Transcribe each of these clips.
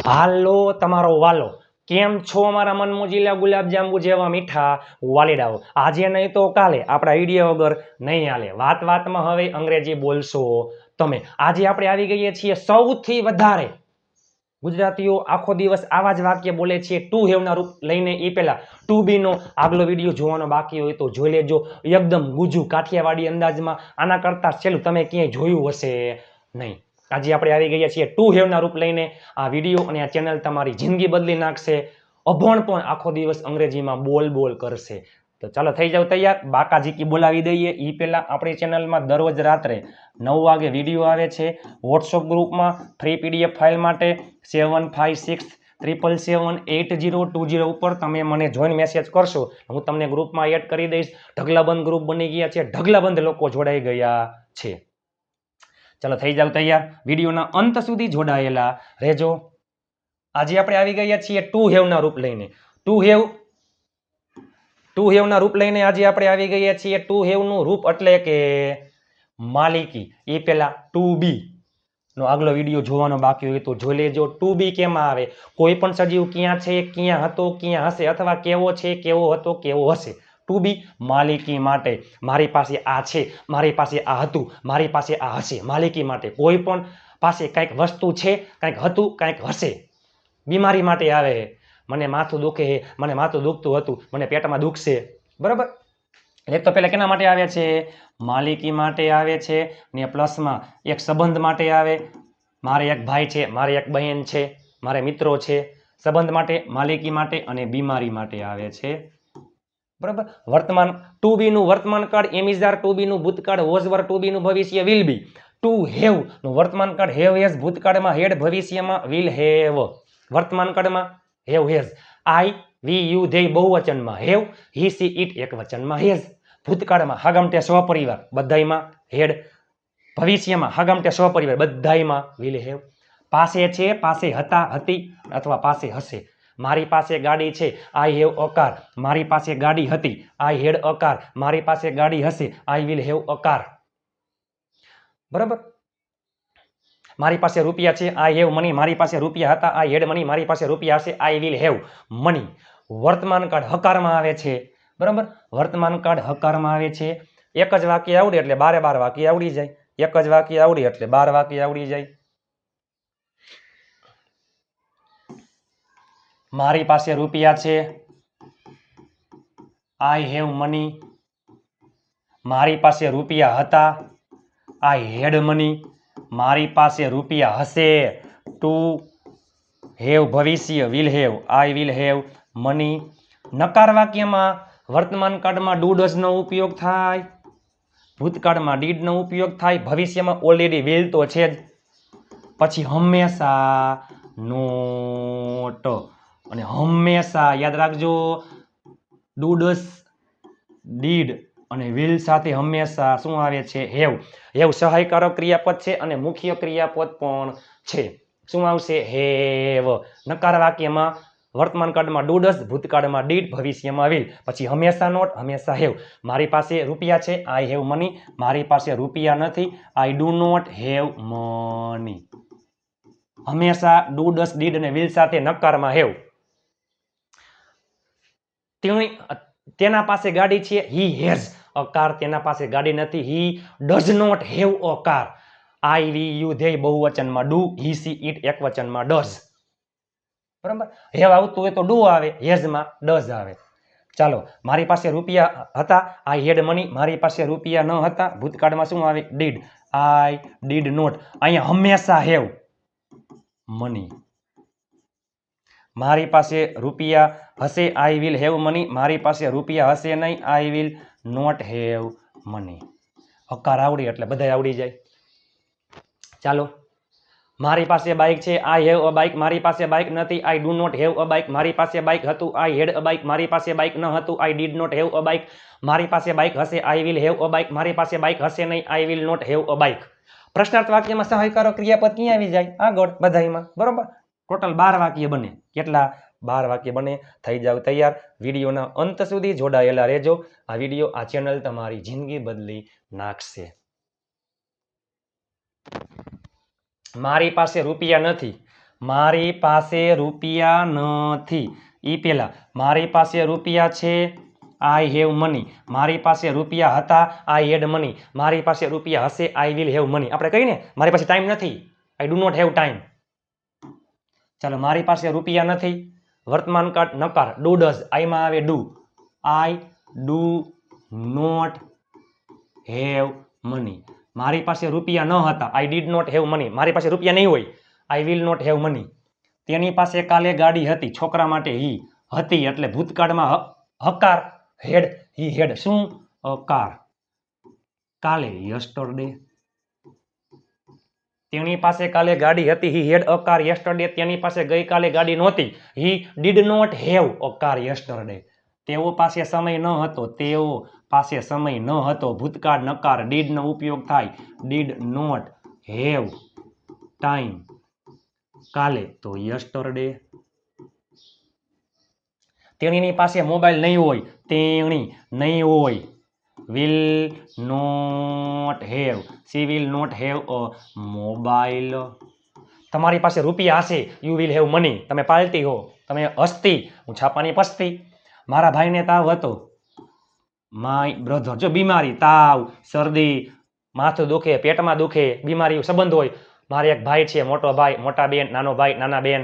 હાલો તમારો વાલો, કેમ છો અમારા મનમોજીલા ગુલાબજાંબુ જેવા મીઠા વાલીડાઓ? આજે નહીં તો કાલે આપણા વિડીયો વગર નહીં હાલે. વાત વાતમાં હવે અંગ્રેજી બોલશો તમે. આજે આપણે આવી ગઈએ છીએ સૌથી વધારે ગુજરાતીઓ આખો દિવસ આવા જ વાક્ય બોલે છે ટુ હેવના રૂપ લઈને. એ પહેલા ટુ બી નો આગલો વિડીયો જોવાનો બાકી હોય તો જોઈ લેજો. એકદમ ગુજુ કાઠિયાવાડી અંદાજમાં, આના કરતા છેલ્લું તમે ક્યાંય જોયું હશે નહીં. આજે આપણે આવી ગયા છીએ ટુ હેવના રૂપ લઈને. આ વિડીયો અને આ ચેનલ તમારી જિંદગી બદલી નાખશે. અભણ પણ આખો દિવસ અંગ્રેજીમાં બોલ બોલ કરશે. તો ચાલો થઈ જાવ તૈયાર. બાકાજીકી બોલાવી દઈએ. એ પહેલા આપણી ચેનલમાં દરરોજ રાત્રે 9 વાગે વિડીયો આવે છે. વોટ્સઅપ ગ્રુપમાં ફ્રી પીડીએફ ફાઇલ માટે 7567778020 ઉપર તમે મને જોઈન મેસેજ કરશો, હું તમને ગ્રુપમાં એડ કરી દઈશ. ઢગલાબંધ ગ્રુપ બની ગયા છે, ઢગલાબંધ લોકો જોડાઈ ગયા છે. ચાલો થઈ જાવ તૈયાર. વિડીયોના અંત સુધી જોડાયેલા રહેજો. આજે આપણે આવી ગયા છીએ ટુ હેવના રૂપ લઈને. ટુ હેવના રૂપ લઈને આજે આપણે આવી ગયા છીએ. ટુ હેવનું રૂપ એટલે કે માલિકી. એ પહેલા ટુ બી નો આગલો વિડીયો જોવાનો બાકી હોય તો જોઈ લેજો. ટુ બી કેમાં આવે? કોઈ પણ સજીવ ક્યાં છે, ક્યાં હતો, ક્યાં હશે, અથવા કેવો છે, કેવો હતો, કેવો હશે. ટુ બી માલિકી માટે. મારી પાસે આ છે, મારી પાસે આ હતું, મારી પાસે આ હશે. માલિકી માટે કોઈ પણ પાસે કંઈક વસ્તુ છે, કંઈક હતું, કંઈક હશે. બીમારી માટે આવે, મને માથું દુખે, મને માથું દુખતું હતું, મને પેટમાં દુખશે. બરાબર. એક તો પહેલા કેના માટે આવે છે? માલિકી માટે આવે છે. ને પ્લસમાં એક સંબંધ માટે આવે. મારે એક ભાઈ છે, મારે એક બહેન છે, મારે મિત્રો છે. સંબંધ માટે, માલિકી માટે અને બીમારી માટે આવે છે. બરાબર. વર્તમાન ટુ બી નું વર્તમાન કાળ એમિઝાર, ટુ બી નું ભૂતકાળ વોઝ, ટુ બી નું ભવિષ્ય વિલ બી. ટુ હેવ નું વર્તમાન કાળ હેવ હેઝ, ભૂતકાળમાં હેડ, ભવિષ્યમાં વિલ હેવ. વર્તમાન કાળમાં have has. I we you they બહુવચનમાં હેવ, હી સી ઇટ એકવચનમાં હેઝ. ભૂતકાળમાં હાગમટે સ્વપરિવાર બધાયમાં હેડ. ભવિષ્યમાં હાગમટે સ્વપરિવાર બધાયમાં વિલ હેવ. પાસે છે, પાસે હતા, હતી અથવા પાસે હશે. મારી પાસે ગાડી છે, આઈ હેવ અ કાર. મારી પાસે ગાડી હતી, આઈ હેડ અ કાર. મારી પાસે ગાડી હશે, I will have a car. બરાબર. મારી પાસે રૂપિયા છે, આઈ હેવ મની. મારી પાસે રૂપિયા હતા, આઈ હેડ મની. મારી પાસે રૂપિયા હશે, આઈ વિલ હેવ મની. વર્તમાન કાળ હકારમાં આવે છે. બરાબર. વર્તમાન કાળ હકારમાં આવે છે. એક જ વાક્ય આવડે એટલે 12 વાક્ય આવડી જાય. એક જ વાક્ય આવડે એટલે 12 વાક્ય આવડી જાય. મારી પાસે રૂપિયા છે, આઈ હેવ મની. મારી પાસે રૂપિયા હતા, આઈ હેડ મની. મારી પાસે રૂપિયા હશે, ટુ હેવ ભવિષ્ય will have, I will have money. નકાર વાક્યમાં વર્તમાન કાળમાં ડુ ડઝ નો ઉપયોગ થાય, ભૂતકાળમાં ડીડ નો ઉપયોગ થાય, ભવિષ્યમાં ઓલરેડી વિલ તો છે જ, પછી હંમેશા નોટ. અને હંમેશા યાદ રાખજો, ડુ ડઝ, ડીડ અને વિલ સાથે હંમેશા શું આવે છે? હેવ. હેવ સહાયકારક ક્રિયાપદ છે અને મુખ્ય ક્રિયાપદ પણ છે. શું આવશે? હેવ. નકાર વાક્યમાં વર્તમાન કાળમાં ડુ ડઝ, ભૂતકાળમાં ડીડ, ભવિષ્યમાં વિલ, પછી હંમેશા નોટ, હંમેશા હેવ. મારી પાસે રૂપિયા છે, આઈ હેવ મની. મારી પાસે રૂપિયા નથી, I do not have money. હંમેશા ડુ ડઝ, ડીડ અને વિલ સાથે નકારમાં હેવ. તેના પાસે ગાડી છે, હી હેઝ અ કાર. તેના પાસે ગાડી નથી, he does not have a car. I we you they બહુવચનમાં ડુ, હી સી ઇટ એકવચનમાં ડઝ. બરાબર. હેવ આવતું હોય તો ડુ આવે, હેઝમાં ડઝ આવે. ચાલો. મારી પાસે રૂપિયા હતા, આઈ હેડ મની. મારી પાસે રૂપિયા ન હતા, ભૂતકાળમાં શું આવે? ડીડ. I did not. અહીંયા હંમેશા હેવ મની. મારી પાસે રૂપિયા હશે, આઈ વિલ હેવ મની. મારી પાસે રૂપિયા હશે નહીં, I will not have money. હકાર આવડી એટલે બધા આવડી જાય. ચાલો. મારી પાસે બાઇક છે, આઈ હેવ અ બાઇક. મારી પાસે બાઇક નથી, I do not have a bike. મારી પાસે બાઇક હતું, આઈ હેડ અ બાઇક. મારી પાસે બાઇક ન હતું, I did not have a bike. મારી પાસે બાઇક હશે, I will have a bike. મારી પાસે બાઇક હશે નહીં, I will not have a bike. પ્રશ્નાર્થ વાક્યમાં સહાયકારક ક્રિયાપદ ક્યાં આવી જાય? આગળ બધાયમાં. બરોબર. ટોટલ 12 વાક્ય બને. કેટલા? 12 વાક્ય બને. થઈ જાવ તૈયાર. વિડીયોના અંત સુધી જોડાયેલા રહેજો. આ વિડીયો, આ ચેનલ તમારી જિંદગી બદલી નાખશે. મારી પાસે રૂપિયા નથી, મારી પાસે રૂપિયા નથી. ઈ પેલા મારી પાસે રૂપિયા છે, આઈ હેવ મની. મારી પાસે રૂપિયા હતા, આઈ હેડ મની. મારી પાસે રૂપિયા હશે, આઈ વિલ હેવ મની. આપણે કહીએ ને મારી પાસે ટાઈમ નથી, I do not have time. ચાલો, મારી પાસે રૂપિયા નથી, વર્તમાન કાળ નકાર, ડુ ડઝ, આઈમાં આવે do. I do not have money. મારી પાસે રૂપિયા ન હતા, I did not have money. મારી પાસે રૂપિયા નહીં હોય, I will not have money. તેની પાસે કાલે ગાડી હતી, છોકરા માટે હી હતી એટલે ભૂતકાળમાં હકાર, હેડ, હી હેડ. શું? A car. કાલે યસ્ટરડે. તેની પાસે કાલે ગાડી હતી, હી હેડ અ કાર યસ્ટરડે. તેની પાસે ગઈકાલે ગાડી નહોતી, he did not have a car yesterday. તેઓ પાસે સમય ન હતો, તેઓ પાસે સમય ન હતો. ભૂતકાળ નકાર, ડીડ નો ઉપયોગ થાય, ડીડ નોટ હેવ ટાઈમ. કાલે તો યસ્ટરડે. તેણીની પાસે મોબાઈલ નહીં હોય, તેણી નહીં હોય, will not have, she will not have a mobile. તમારી પાસે રૂપિયા હશે, યુ વિલ હેવ મની. તમે પાલતી હો, તમે હસતી, હું છાપાની પસતી. મારા ભાઈને તાવ હતો, માય બ્રધર. જો બીમારી, તાવ, શરદી, માથું દુખે, પેટમાં દુખે, બીમારી સંબંધ હોય. મારે એક ભાઈ છે, મોટો ભાઈ, મોટા બેન, નાનો ભાઈ, નાના બેન.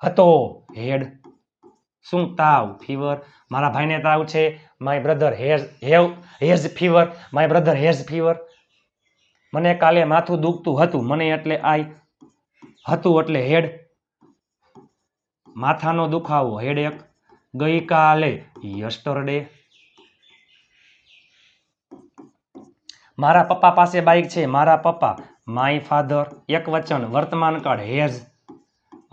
હતો, હેડ. શું? તાવ, ફીવર. મારા ભાઈને તાવ છે, my brother has fever. My brother has fever. મને કાલે માથું દુખતું હતું, મને એટલે આઈ, હતું એટલે હેડ. માથાનો દુખાવો, હેડેક. ગઈકાલે યસ્ટરડે. મારા પપ્પા પાસે બાઇક છે, મારા પપ્પા, માય ફાધર. એક વચન, વર્તમાન કાળ, હેઝ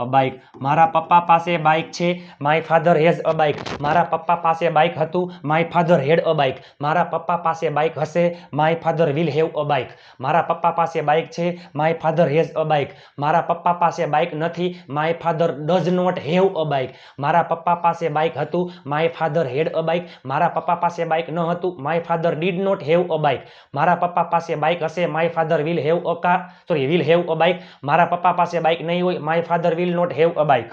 અ બાઇક. મારા પપ્પા પાસે બાઇક છે, my father has a bike. મારા પપ્પા પાસે બાઇક હતું, my father had a bike. મારા પપ્પા પાસે બાઇક હશે, my father will have a bike. મારા પપ્પા પાસે બાઇક છે, my father has a bike. મારા પપ્પા પાસે બાઇક નથી, my father does not have a bike. મારા પપ્પા પાસે બાઇક હતું, my father had a bike. મારા પપ્પા પાસે બાઇક ન હતું, my father did not have a bike. મારા પપ્પા પાસે બાઇક હશે, my father will have a car, sorry, will have a bike. મારા પપ્પા પાસે બાઇક નહીં હોય, my father will not have a bike.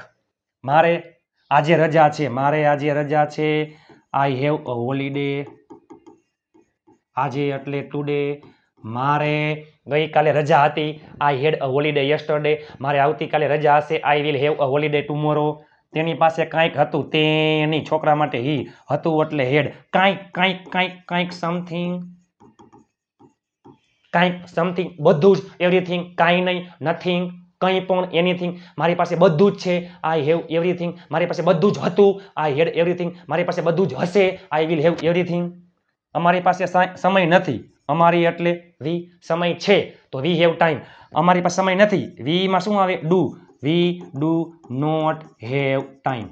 મારે આજે રજા છે, મારે આજે રજા છે, આઈ હેવ અ હોલિડે. આજે એટલે ટુડે. મારે ગઈકાલે રજા હતી, I had a holiday yesterday. મારે આવતીકાલે રજા હશે, I will have a holiday tomorrow. તેની પાસે કાંઈક હતું, તેની છોકરા માટે હી હતું એટલે હેડ. કાંઈક, કાંઈક, કાંઈક, કાંઈક, સમથિંગ. કાંઈક, સમથિંગ, બધું જ, એવરીથિંગ, કાંઈ નહીં, નથિંગ, કંઈ પણ, એનીથિંગ. મારી પાસે બધું જ છે, આઈ હેવ એવરીથિંગ. મારી પાસે બધું જ હતું, આઈ હેડ એવરીથિંગ. મારી પાસે બધું જ હશે, આઈ વિલ હેવ એવરીથિંગ. અમારી પાસે સમય નથી, અમારી એટલે વી. સમય છે તો વી હેવ ટાઈમ. અમારી પાસે સમય નથી, વીમાં શું આવે? Do. We do not have time.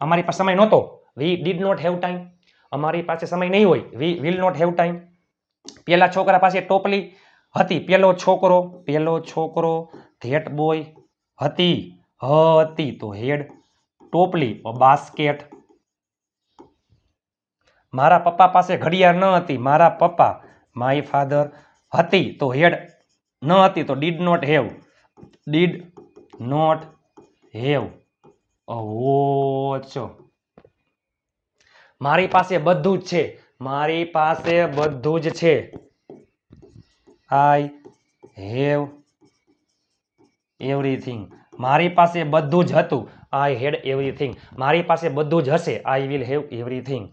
અમારી પાસે સમય નહોતો, we did not have time. અમારી પાસે સમય નહીં હોય, we will not have time. પેલા છોકરા પાસે ટોપલી હતી, પેલો છોકરો, ધેટ બોય, હતી, હતી તો હેડ. ટોપલી બાસ્કેટ. મારા પપ્પા પાસે ઘડિયાળ ન હતી, મારા પપ્પા, માય ફાધર, હતી તો હેડ, ન હતી તો did not have, did not have a watch. મારી પાસે બધું જ છે, મારી પાસે બધું જ છે, આઈ હેવ એવરીથિંગ. મારી પાસે બધું જ હતું, આઈ હેડ એવરીથિંગ. મારી પાસે બધું જ હશે, આઈ વિલ હેવ એવરીથિંગ.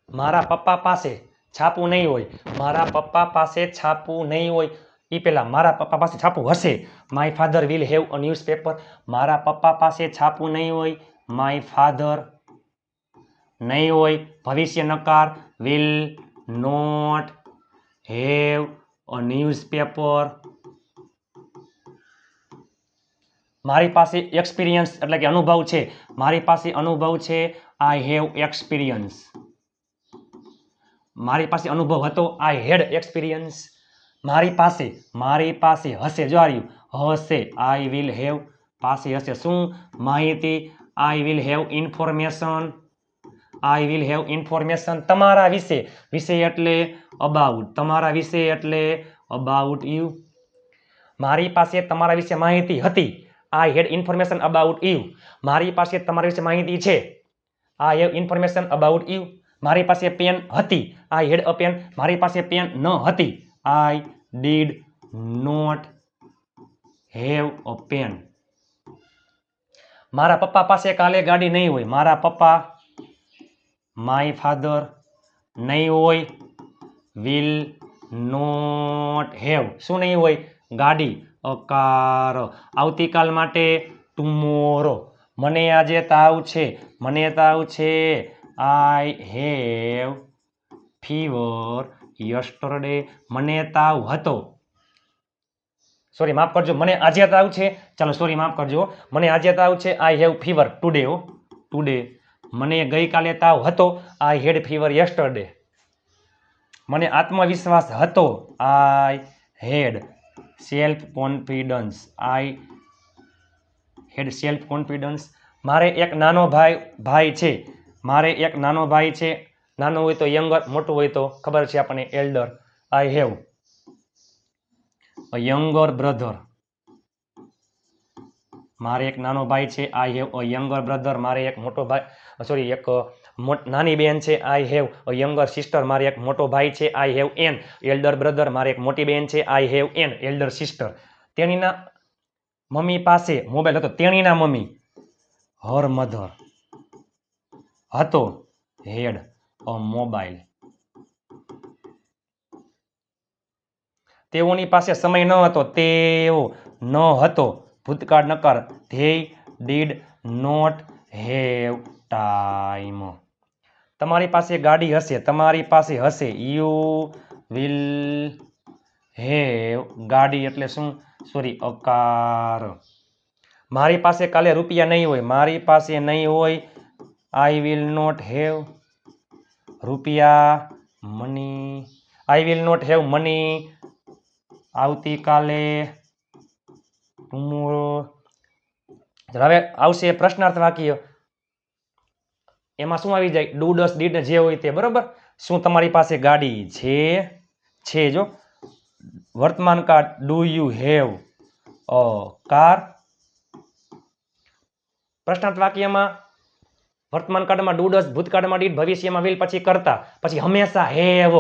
મારા પપ્પા પાસે છાપું નહીં હોય, મારા પપ્પા પાસે છાપું નહીં હોય. એ પેલા મારા પપ્પા પાસે છાપું હશે, my father will have a newspaper. મારા પપ્પા પાસે છાપું નહીં હોય, માય ફાધર નહીં હોય, ભવિષ્ય નકાર, will not have a newspaper. મારી પાસે એક્સપિરિયન્સ એટલે કે અનુભવ છે, મારી પાસે અનુભવ છે, આઈ હેવ એક્સપિરિયન્સ. મારી પાસે અનુભવ હતો, આઈ હેડ એક્સપિરિયન્સ. મારી પાસે હશે, જો આવ્યું, હશે, આઈ વિલ હેવ, પાસે હશે શું? માહિતી, આઈ will have information. I will have information તમારા વિશે. વિશે એટલે અબાઉટ. તમારા વિશે એટલે અબાઉટ યુ. મારી પાસે તમારા વિશે માહિતી હતી. I had information about you. મારી પાસે તમારા વિશે માહિતી છે. I have information about you. મારી પાસે પેન હતી. I had a pen. મારી પાસે પેન ન હતી. I did not have a pen. મારા પપ્પા પાસે કાલે ગાડી નહીં હોય. મારા પપ્પા માય ફાધર નહીં હોય. Will not have. શું નહીં હોય? ગાડી. A car. આવતીકાલ માટે ટુમોરો. મને આજે તાવ છે. મને તાવ છે. I have fever yesterday. મને તાવ હતો. સોરી માફ કરજો, મને આજે તાવ છે. ચાલો સોરી માફ કરજો, મને આજે તાવ છે. I have fever today. Today. મને ગઈકાલે તાવ હતો. આઈ હેડ ફીવર યસ્ટરડે. મને આત્મવિશ્વાસ હતો. આઈ હેડ સેલ્ફ કોન્ફિડન્સ. આઈ હેડ સેલ્ફ કોન્ફિડન્સ. મારે એક નાનો ભાઈ છે. મારે એક નાનો ભાઈ છે. નાનો હોય તો યંગર, મોટું હોય તો ખબર છે આપણને elder. I have a younger brother. મારે એક નાનો ભાઈ છે. I have a younger brother. મારે એક મોટો ભાઈ સોરી એક નાની બેન છે. I have a younger sister. મારે એક મોટો ભાઈ છે. I have an elder brother. મારે એક મોટી બેન છે. I have an elder sister. તેણીના મમ્મી પાસે મોબાઈલ હતો. તેણીના મમ્મી હર મધર હતો. હેડ અ મોબાઈલ. તેઓની પાસે સમય ન હતો. તેઓ ન હતો. ભૂતકાળ નકાર. They did not have time. તમારી પાસે ગાડી હશે. તમારી પાસે હશે. યુ વિલ હેવ ગાડી એટલે શું? Sorry a car. મારી પાસે કાલે રૂપિયા નહીં હોય. મારી પાસે નહીં હોય. આઈ વિલ નોટ હેવ રૂપિયા money. I will not have money આવતીકાલે ટુમોરો. હવે આવશે પ્રશ્નાર્થ વાક્ય. એમાં શું આવી જાય? ડુ ડસ ડીડ જે હોય તે. બરોબર. શું તમારી પાસે ગાડી છે? જો વર્તમાન કાળ. Do you have a car. પ્રશ્નાર્થ વાક્યમાં વર્તમાન કાળમાં ડુ ડસ, ભૂતકાળમાં ડીડ, ભવિષ્યમાં વિલ, પછી કરતા, પછી હંમેશા હેવ.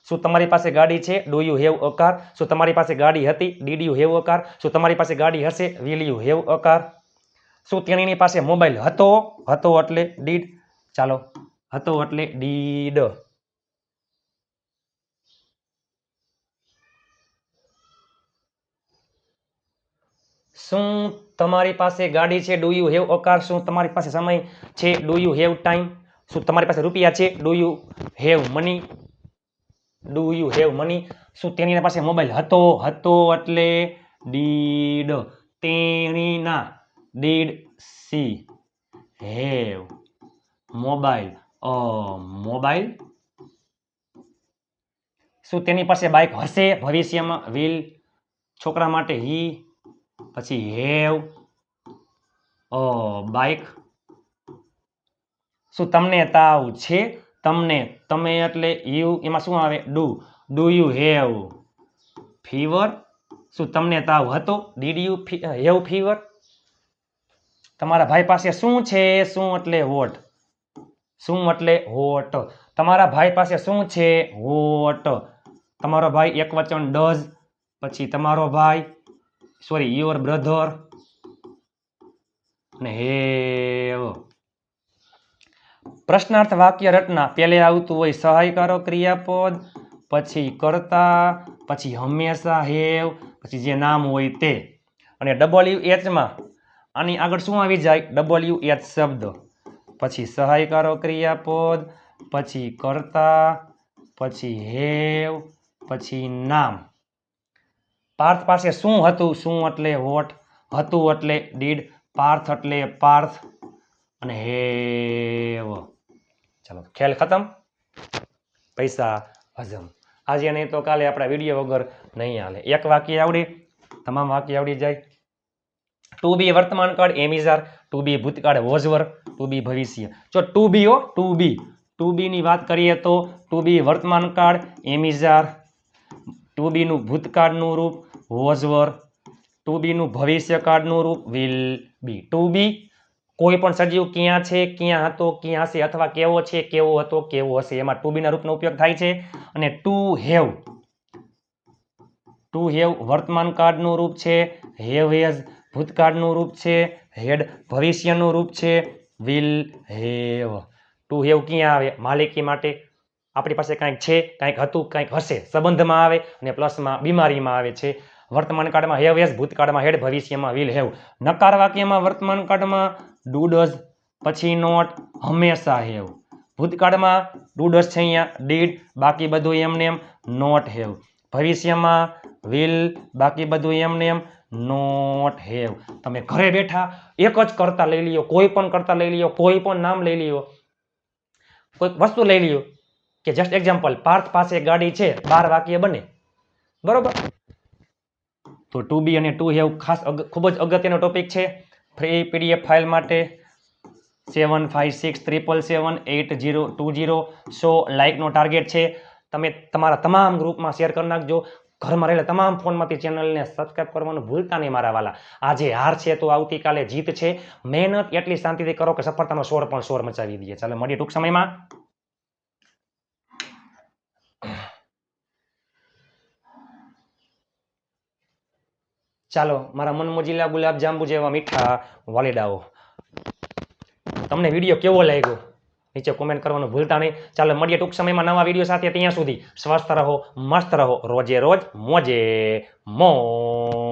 શું તમારી પાસે ગાડી છે? Do you have a car. શું તમારી પાસે ગાડી હતી? Did you have a car. શું તમારી પાસે ગાડી હશે? Will you have a car. શું તેણીની પાસે મોબાઈલ હતો? હતો એટલે ડીડ. ચાલો હતો એટલે ડીડ. શું તમારી પાસે ગાડી છે? Do you have a car. શું તમારી પાસે સમય છે? Do you have time. શું તમારી પાસે રૂપિયા છે? Do you have money. Do you have money. શું તેની પાસે મોબાઈલ હતો? હતો એટલે ડીડ. તેણીના did she have mobile a mobile. શું તેની પાસે બાઇક હશે? ભવિષ્યમાં વિલ. છોકરા માટે હી. પછી હેવ અ બાઇક. શું તમને તાવ છે? તમને. તમે એટલે યુ. એમાં શું આવે? Do you have fever. શું તમને તાવ હતો? Did you have fever. તમારા ભાઈ પાસે શું છે? શું એટલે વોટ. શું એટલે વોટ. તમારા ભાઈ પાસે શું છે? વોટ. તમારો ભાઈ એક વચન ડઝ. પછી તમારો ભાઈ સોરી યોર બ્રધર ને હેવ. પ્રશ્નાર્થ વાક્ય રચના. પહેલે આવતું હોય સહાયકારો ક્રિયાપદ, પછી કરતા, પછી હંમેશા હેવ, પછી જે નામ હોય તે. અને WH માં આની આગળ શું આવી જાય? WH શબ્દ. પછી સહાયકારો ક્રિયાપદ, પછી કરતા, પછી હેવ, પછી નામ. પાર્થ પાસે શું હતું? શું એટલે વોટ. હતું એટલે ડીડ. પાર્થ એટલે પાર્થ અને હેવ. ચાલો ખેલ ખતમ. પૈસા હજમ. આજે નહીં તો કાલે આપણા વિડીયો વગર નહીં હાલે. એક વાક્ય આવડે, તમામ વાક્ય આવડી જાય. ટુ બી વર્તમાન કાળ એમ ઇઝ આર. ટુ બી ભૂતકાળ વોઝ વર, ટુ બી ભવિષ્ય. જો ટુ બી હો ટુ બી ની વાત કરીએ તો ટુ બી વર્તમાન કાળ એમ ઇઝ આર, ટુ બી નું ભૂતકાળનું રૂપ વોઝ વર, ટુ બી નું ભવિષ્યકાળનું રૂપ વિલ બી. ટુ બી કોઈ પણ સજીવ ક્યાં છે, ક્યાં હતો, ક્યાં હશે, અથવા કેવો છે, કેવો હતો, કેવો હશે, એમાં ટુ બી ના રૂપનો ઉપયોગ થાય છે. અને ટુ હેવ વર્તમાન કાળનું રૂપ છે, હેવ હેઝ ભૂતકાળનું રૂપ છે, હેડ ભવિષ્યનું રૂપ છે, વિલ હેવ. ટુ હેવ ક્યાં આવે? માલિકી માટે. આપણી પાસે કાંઈક છે, કાંઈક હતું, કાંઈક હશે, સંબંધમાં આવે, અને પ્લસમાં બીમારીમાં આવે છે. વર્તમાન કાળમાં હેવ હેઝ, ભૂતકાળમાં હેડ, ભવિષ્યમાં વિલ હેવ. નકાર વાક્યમાં વર્તમાન કાળમાં ડુ ડઝ, પછી નોટ, હંમેશા હેવ. ભૂતકાળમાં ડુ ડઝ છે અહીંયા, ડીડ, બાકી બધું એમને એમ, નોટ હેવ. ભવિષ્યમાં વિલ, બાકી બધું એમને એમ, નોટ હેવ. તમે ઘરે બેઠા એક જ કરતા લઈ લ્યો, કોઈ પણ કરતા લઈ લ્યો, કોઈ પણ નામ લઈ લ્યો, કોઈ વસ્તુ લઈ લ્યો, કે જસ્ટ એક્ઝામ્પલ, પાર્થ પાસે ગાડી છે, 12 વાક્ય બને, બરોબર? તો ટુ બી અને ટુ હેવ ખાસ ખૂબ જ અગત્યનો ટોપિક છે. ફ્રી પીડીએફ ફાઇલ માટે 7563778020. 100 લાઇકનો ટાર્ગેટ છે. તમે તમારા તમામ ગ્રુપમાં શેર કરી નાખજો. ઘરમાં રહેલા તમામ ફોનમાંથી ચેનલને સબસ્ક્રાઇબ કરવાનું ભૂલતા નહીં મારા વાલા. આજે હાર છે તો આવતીકાલે જીત છે. મહેનત એટલી શાંતિથી કરો કે સફળતાનો શોર પણ શોર મચાવી દઈએ. ચાલો મળીએ ટૂંક સમયમાં. ચાલો મારા મન મોજીલા ગુલાબ જાંબુ જેવા મીઠા વાલીડાઓ, તમને વિડીયો કેવો લાગ્યો નીચે કોમેન્ટ કરવાનું ભૂલતા નહીં. ચાલો મળીએ ટૂંક સમયમાં નવા વિડીયો સાથે. ત્યાં સુધી સ્વસ્થ રહો, મસ્ત રહો, રોજે રોજ મોજે મોજ.